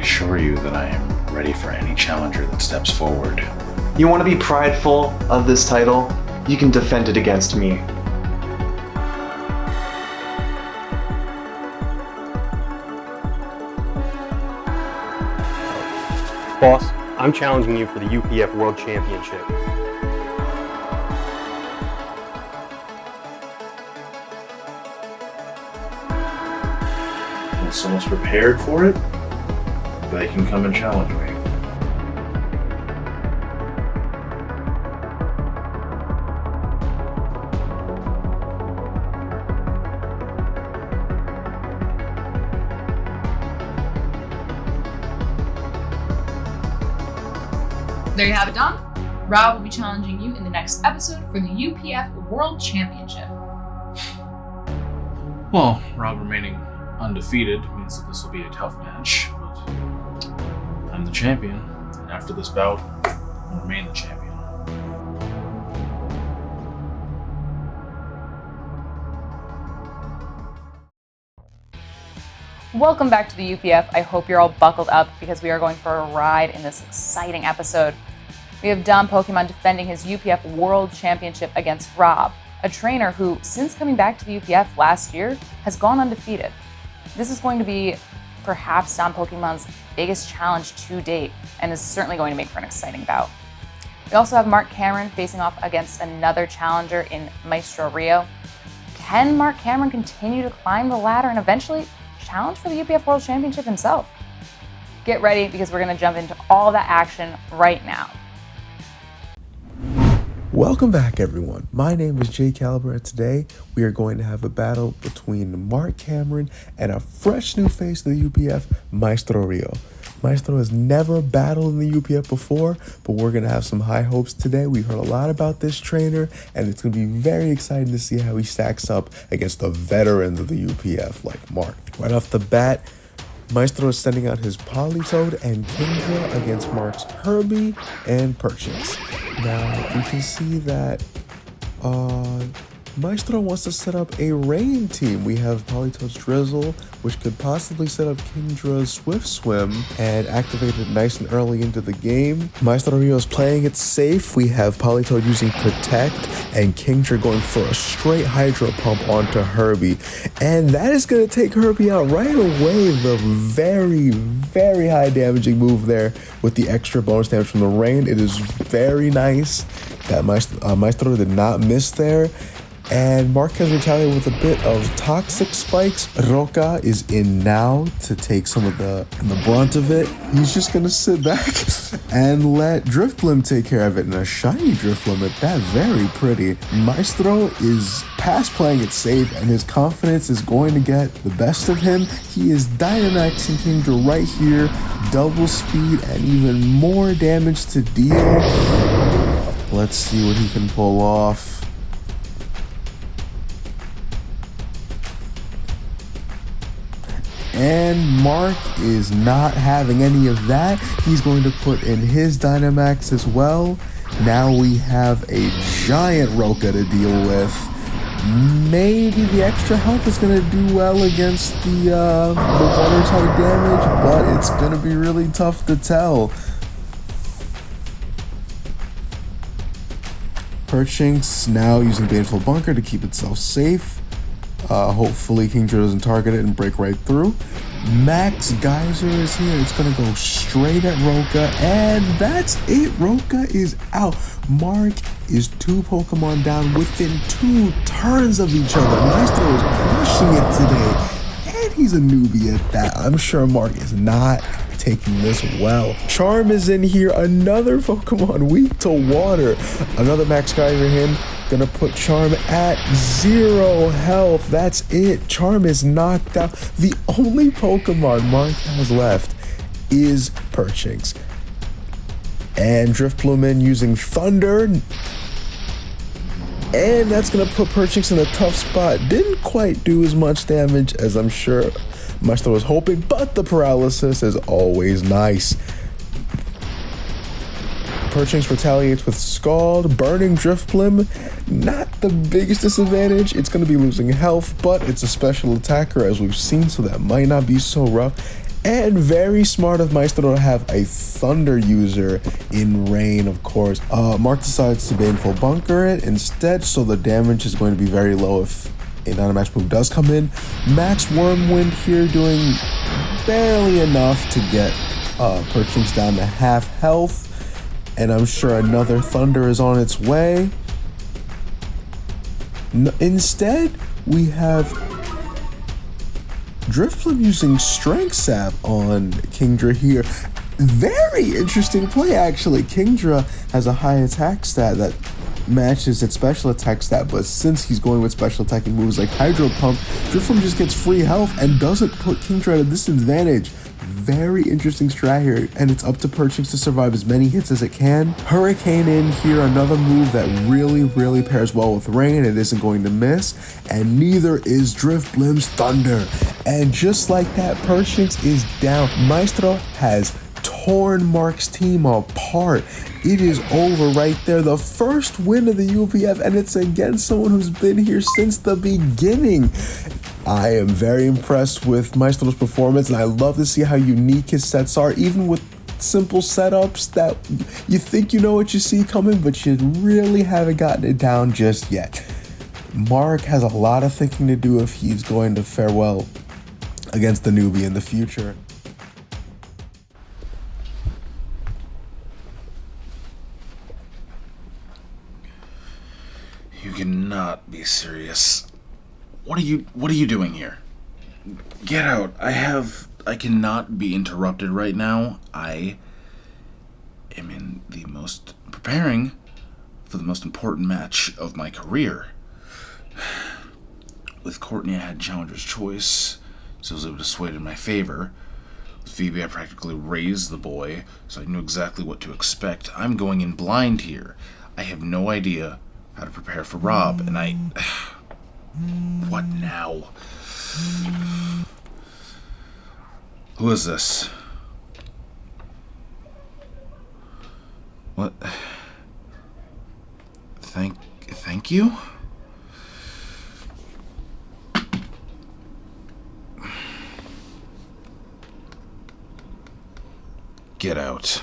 assure you that I am ready for any challenger that steps forward. You want to be prideful of this title? You can defend it against me. Boss, I'm challenging you for the UPF World Championship. When someone's prepared for it, they can come and challenge me. There you have it, Don. Rob will be challenging you in the next episode for the UPF World Championship. Well, Rob remaining undefeated means that this will be a tough match, but I'm the champion, and after this bout, I'll remain the champion. Welcome back to the UPF. I hope you're all buckled up because we are going for a ride in this exciting episode. We have Don Pokemon defending his UPF World Championship against Rob, a trainer who, since coming back to the UPF last year, has gone undefeated. This is going to be perhaps Don Pokemon's biggest challenge to date, and is certainly going to make for an exciting bout. We also have Mark Cameron facing off against another challenger in Maestro Rio. Can Mark Cameron continue to climb the ladder and eventually challenge for the UPF World Championship himself? Get ready because we're going to jump into all that action right now. Welcome back, everyone. My name is Jay Caliber, and today we are going to have a battle between Mark Cameron and a fresh new face of the UPF, Maestro Rio. Maestro has never battled in the UPF before, but we're going to have some high hopes today. We've heard a lot about this trainer, and it's going to be very exciting to see how he stacks up against the veterans of the UPF like Mark. Right off the bat, Maestro is sending out his Politoed and Kingdra against Mark's Herbie and Perchance. Now, we can see that Maestro wants to set up a rain team. We have Politoed's Drizzle, which could possibly set up Kingdra's Swift Swim and activate it nice and early into the game. Maestro Rio is playing it safe. We have Politoed using Protect and Kingdra going for a straight Hydro Pump onto Herbie. And that is going to take Herbie out right away. The very, very high damaging move there with the extra bonus damage from the rain. It is very nice that Maestro did not miss there. And Mark has retaliated with a bit of Toxic Spikes. Roca is in now to take some of the brunt of it. He's just going to sit back and let Drifblim take care of it. And a shiny Drifblim at that, very pretty. Maestro is past playing it safe, and his confidence is going to get the best of him. He is Dynamaxing Kingdra right here. Double speed and even more damage to deal. Let's see what he can pull off. And Mark is not having any of that. He's going to put in his Dynamax as well. Now we have a giant Roca to deal with. Maybe the extra health is going to do well against the water type damage, but it's going to be really tough to tell. Perchinx now using Baneful Bunker to keep itself safe. Hopefully Kingdra doesn't target it and break right through. Max Geyser is here. It's going to go straight at Roca, and that's it. Roca is out. Mark is 2 Pokemon down within 2 turns of each other. Maestro is crushing it today, and he's a newbie at that. I'm sure Mark is not taking this well. Charm is in here. Another Pokemon weak to water. Another Max Geyser him. Gonna put Charm at 0 health. That's it. Charm is knocked out. The only Pokemon Mark has left is Perchinx. And Drifblim in using Thunder. And that's gonna put Perchinx in a tough spot. Didn't quite do as much damage as I'm sure Maestro was hoping, but the paralysis is always nice. Perchinx retaliates with Scald, burning Drifblim. Not the biggest disadvantage. It's going to be losing health, but it's a special attacker as we've seen, so that might not be so rough. And very smart of Maestro to have a Thunder user in Rain, of course. Mark decides to Baneful Bunker it instead, so the damage is going to be very low if a Dynamax move does come in. Max Wormwind here doing barely enough to get Perchance down to half health. And I'm sure another Thunder is on its way. Instead, we have Drifblim using Strength Sap on Kingdra here. Very interesting play, actually. Kingdra has a high attack stat that matches its special attack stat, but since he's going with special attacking moves like Hydro Pump, Drifblim just gets free health and doesn't put Kingdra at a disadvantage. Very interesting strat here, and it's up to Perchance to survive as many hits as it can. Hurricane in here, another move that really pairs well with Rain. It isn't going to miss, and neither is Drifblim's Thunder. And just like that, Perchance is down. Maestro has torn Mark's team apart. It is over right there. The first win of the UPF, and it's against someone who's been here since the beginning. I am very impressed with Maestro's performance, and I love to see how unique his sets are, even with simple setups that you think you know what you see coming, but you really haven't gotten it down just yet. Mark has a lot of thinking to do if he's going to fare well against the newbie in the future. You cannot be serious. What are you doing here? Get out. I cannot be interrupted right now. I am preparing for the most important match of my career. With Courtney, I had Challenger's Choice, so I was able to sway it in my favor. With Phoebe, I practically raised the boy, so I knew exactly what to expect. I'm going in blind here. I have no idea how to prepare for Rob, and what now? Who is this? What? Thank you? Get out.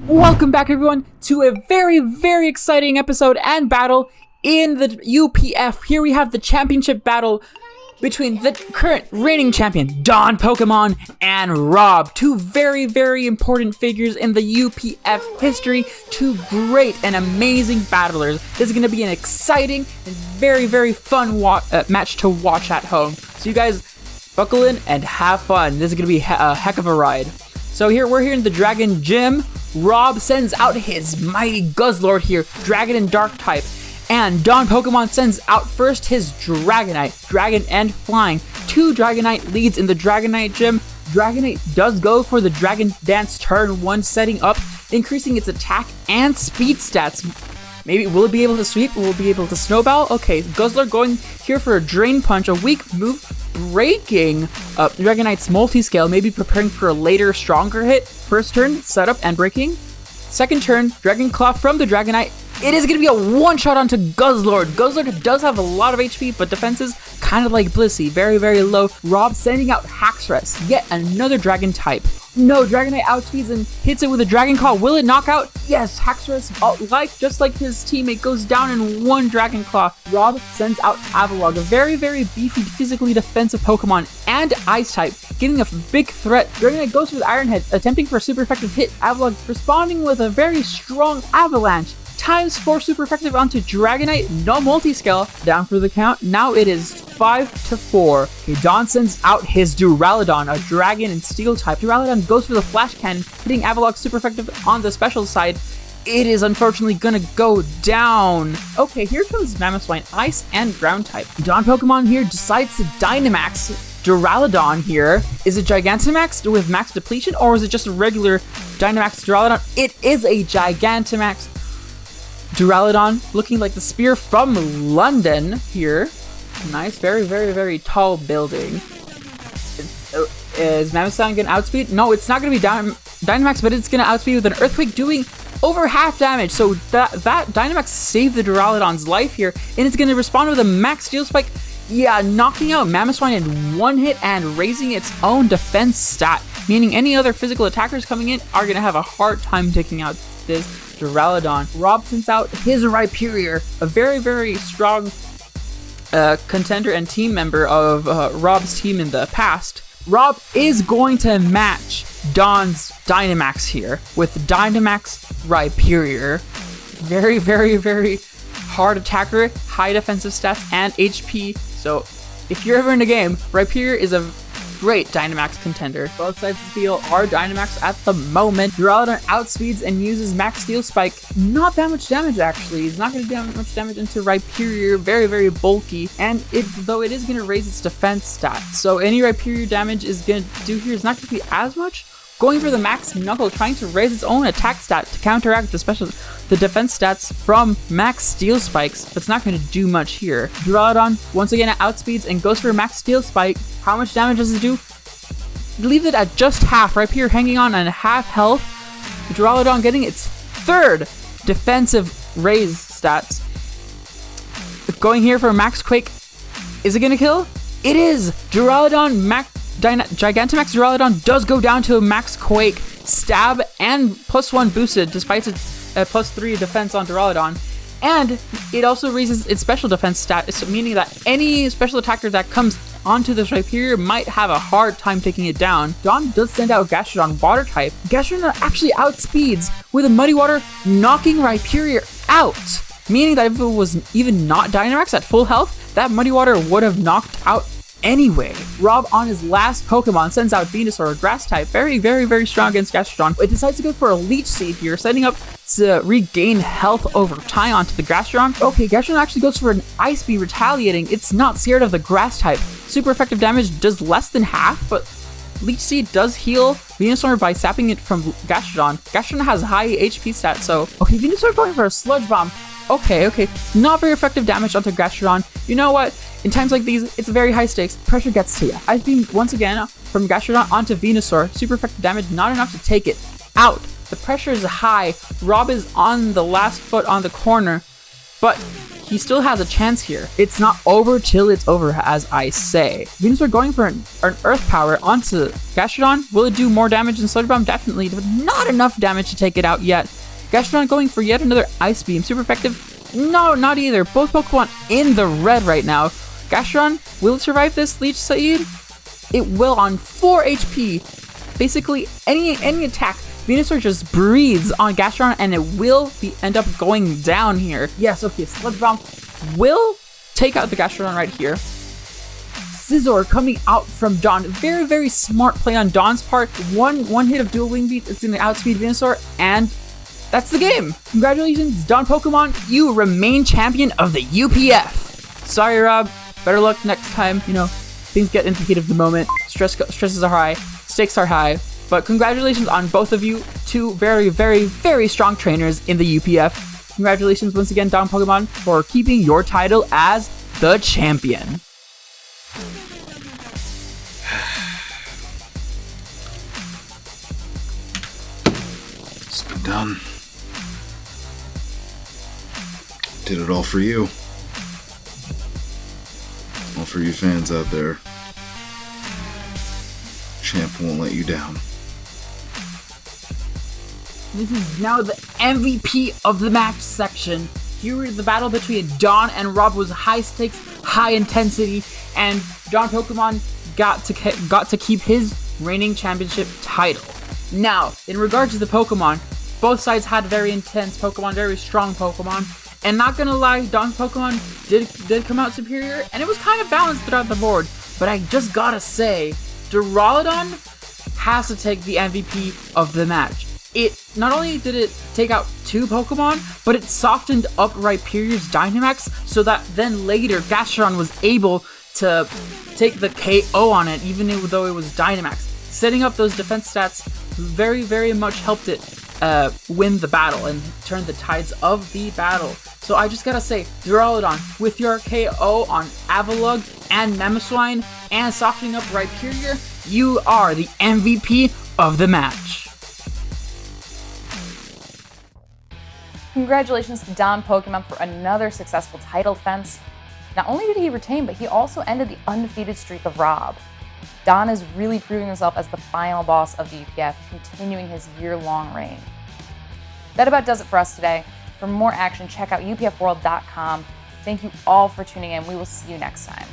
Welcome back, everyone, to a very exciting episode and battle in the UPF. Here we have the championship battle between the current reigning champion, Don Pokemon, and Rob. Two very important figures in the UPF history. Two great and amazing battlers. This is going to be an exciting and very fun match to watch at home. So you guys buckle in and have fun. This is going to be a heck of a ride. So we're here in the Dragon Gym. Rob sends out his mighty Guzzlord here, Dragon and Dark type. And Don Pokemon sends out first his Dragonite, Dragon and Flying. Two Dragonite leads in the Dragonite Gym. Dragonite does go for the Dragon Dance turn 1, setting up, increasing its attack and speed stats. Maybe will it be able to sweep? Will it be able to snowball? Okay, Guzzlord going here for a Drain Punch, a weak move, breaking Dragonite's multi-scale, maybe preparing for a later, stronger hit. First turn, setup and breaking. Second turn, Dragon Claw from the Dragonite. It is going to be a one-shot onto Guzzlord. Guzzlord does have a lot of HP, but defense is kind of like Blissey, very low. Rob sending out Haxorus, yet another Dragon type. No, Dragonite outspeeds and hits it with a Dragon Claw. Will it knock out? Yes, Haxorus, just like his teammate, goes down in one Dragon Claw. Rob sends out Avalugg, a very beefy, physically defensive Pokemon, and Ice type, getting a big threat. Dragonite goes for the Iron Head, attempting for a super effective hit. Avalugg responding with a very strong Avalanche. Times 4 super effective onto Dragonite, no multi-scale, down for the count. Now it is 5-4. Okay, Don sends out his Duraludon, a Dragon and Steel type. Duraludon goes for the Flash Cannon, hitting Avalugg super effective on the special side. It is unfortunately gonna go down. Okay, here comes Mamoswine, Ice and Ground type. Don Pokemon here decides to Dynamax Duraludon here. Is it Gigantamax with max depletion, or is it just a regular Dynamax Duraludon? It is a Gigantamax Duraludon, looking like the spear from London here. Nice, very tall building. Is Mamoswine gonna outspeed? No, it's not gonna be Dynamax, but it's gonna outspeed with an Earthquake, doing over half damage. So that Dynamax saved the Duraludon's life here, and it's gonna respond with a max Steel Spike, Yeah, knocking out Mamoswine in one hit and raising its own defense stat, meaning any other physical attackers coming in are going to have a hard time taking out this Duraludon. Rob sends out his Rhyperior, a very, very strong contender and team member of Rob's team in the past. Rob is going to match Don's Dynamax here with Dynamax Rhyperior. Very, very, very hard attacker, high defensive stats, and HP. So if you're ever in a game, Rhyperior is a great Dynamax contender. Both sides of the field are Dynamax at the moment. Duraludon outspeeds and uses Max Steel Spike. Not that much damage, actually. He's not going to do much damage into Rhyperior. Very, very bulky. And though it is going to raise its defense stat. So any Rhyperior damage is going to do here is not going to be as much. Going for the Max Knuckle, trying to raise its own attack stat to counteract the defense stats from Max Steel Spikes, but it's not going to do much here. Duraludon, once again, outspeeds and goes for Max Steel Spike. How much damage does it do? Leave it at just half. Rhyperior hanging on half health. Duraludon getting its third defensive raise stats. Going here for Max Quake. Is it going to kill? It is! Duraludon Gigantamax Duraludon does go down to a Max Quake, Stab, and +1 boosted despite its +3 defense on Duraludon. And it also raises its special defense stat, meaning that any special attacker that comes onto this Rhyperior might have a hard time taking it down. Don does send out Gastrodon Water type. Gastrodon actually outspeeds with a Muddy Water, knocking Rhyperior out. Meaning that if it was even not Dynamax at full health, that Muddy Water would have knocked out anyway. Rob on his last Pokemon sends out Venusaur, Grass type, very, very, very strong against Gastrodon. It decides to go for a Leech Seed here, setting up to regain health over time onto the Gastrodon. Okay, Gastrodon actually goes for an Ice Beam, retaliating. It's not scared of the Grass type. Super effective damage, does less than half, but Leech Seed does heal Venusaur by sapping it from Gastrodon. Gastrodon has high HP stats, so okay, Venusaur going for a Sludge Bomb. Okay, not very effective damage onto Gastrodon. You know what? In times like these, it's very high stakes. Pressure gets to you. Ice Beam once again from Gastrodon onto Venusaur. Super effective damage, not enough to take it out. The pressure is high. Rob is on the last foot on the corner, but he still has a chance here. It's not over till it's over, as I say. Venusaur going for an Earth Power onto Gastrodon. Will it do more damage than Sludge Bomb? Definitely, but not enough damage to take it out yet. Gastrodon going for yet another Ice Beam. Super effective. No, not either. Both Pokemon in the red right now. Gastrodon, will it survive this Leech Seed? It will on 4 HP. Basically, any attack, Venusaur just breathes on Gastrodon and it will end up going down here. Yes, okay, Sludge Bomb will take out the Gastrodon right here. Scizor coming out from Don. Very, very smart play on Don's part. One hit of Dual Wing Beat is going to outspeed Venusaur, and that's the game. Congratulations, Don Pokemon. You remain champion of the UPF. Sorry, Rob. Better luck next time. You know, things get into the heat of the moment. Stresses are high. Stakes are high. But congratulations on both of you. Two very, very, very strong trainers in the UPF. Congratulations once again, Don Pokemon, for keeping your title as the champion. It's been done. Did it all for you. All for you fans out there. Champ won't let you down. This is now the MVP of the match section. Here, the battle between Don and Rob was high stakes, high intensity, and Don Pokemon got to keep his reigning championship title. Now, in regards to the Pokemon, both sides had very intense Pokemon, very strong Pokemon, and not gonna lie, Don's Pokemon did come out superior, and it was kind of balanced throughout the board. But I just gotta say, Duraludon has to take the MVP of the match. It not only did it take out 2 Pokemon, but it softened up Rhyperior's Dynamax so that then later Gastrodon was able to take the KO on it, even though it was Dynamax. Setting up those defense stats very, very much helped it win the battle and turn the tides of the battle. So I just gotta say, Duraludon, with your KO on Avalugg and Mamoswine and softening up Rhyperior, you are the MVP of the match. Congratulations to Don Pokemon for another successful title defense. Not only did he retain, but he also ended the undefeated streak of Rob. Don is really proving himself as the final boss of the UPF, continuing his year-long reign. That about does it for us today. For more action, check out upfworld.com. Thank you all for tuning in. We will see you next time.